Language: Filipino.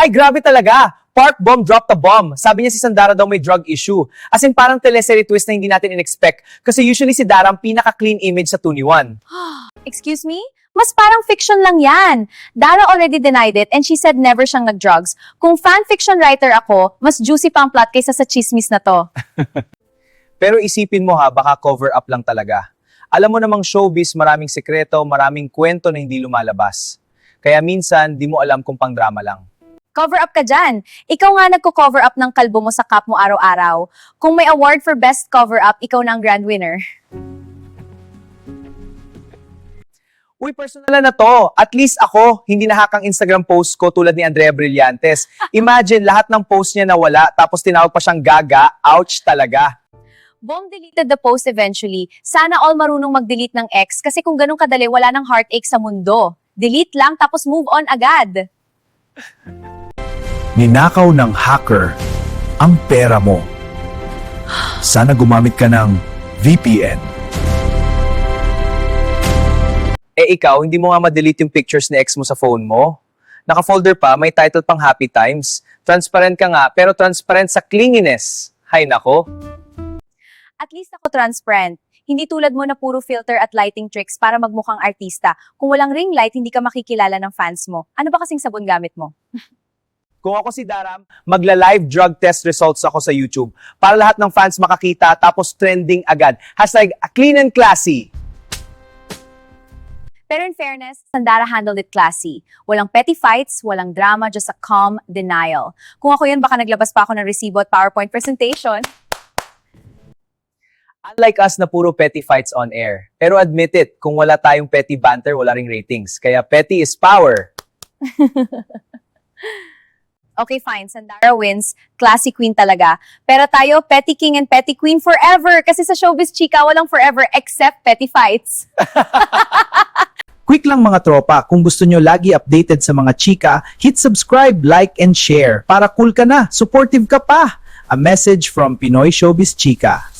Ay, grabe talaga! Park bomb dropped a bomb. Sabi niya si Sandara daw may drug issue. As in parang teleserye twist na hindi natin in-expect. Kasi usually si Dara ang pinaka-clean image sa 2-in-1. Excuse me? Mas parang fiction lang yan. Dara already denied it and she said never siyang nag-drugs. Kung fan-fiction writer ako, mas juicy pa ang plot kaysa sa chismis na to. Pero isipin mo ha, baka cover up lang talaga. Alam mo namang showbiz, maraming sekreto, maraming kwento na hindi lumalabas. Kaya minsan, di mo alam kung pang drama lang. Cover up ka dyan. Ikaw nga nagko-cover up ng kalbo mo sa cup mo araw-araw. Kung may award for best cover up, ikaw na ang grand winner. Uy, personal na to. At least ako, hindi nahakang Instagram post ko tulad ni Andrea Brillantes. Imagine, lahat ng post niya nawala, tapos tinawag pa siyang gaga. Ouch talaga. Bong deleted the post eventually. Sana all marunong mag-delete ng ex kasi kung ganun kadali, wala nang heartache sa mundo. Delete lang tapos move on agad. Ninakaw ng hacker ang pera mo. Sana gumamit ka ng VPN. Eh ikaw, hindi mo nga ma-delete yung pictures ni ex mo sa phone mo? Naka-folder pa, may title pang Happy Times. Transparent ka nga, pero transparent sa clinginess. Hay nako. At least ako transparent. Hindi tulad mo na puro filter at lighting tricks para magmukhang artista. Kung walang ring light, hindi ka makikilala ng fans mo. Ano ba kasing sabon gamit mo? Kung ako si Daram, magla-live drug test results ako sa YouTube para lahat ng fans makakita tapos trending agad. Hashtag clean and classy. Pero in fairness, Sandara handled it classy. Walang petty fights, walang drama, just a calm denial. Kung ako yun, baka naglabas pa ako ng resibo at PowerPoint presentation. Unlike us na puro petty fights on air. Pero admit it, kung wala tayong petty banter, wala ring ratings. Kaya petty is power. Okay, fine. Sandara wins. Classy queen talaga. Pero tayo, petty king and petty queen forever. Kasi sa showbiz, chika, walang forever except petty fights. Quick lang mga tropa, kung gusto nyo lagi updated sa mga chika, hit subscribe, like, and share. Para cool ka na, supportive ka pa. A message from Pinoy Showbiz Chika.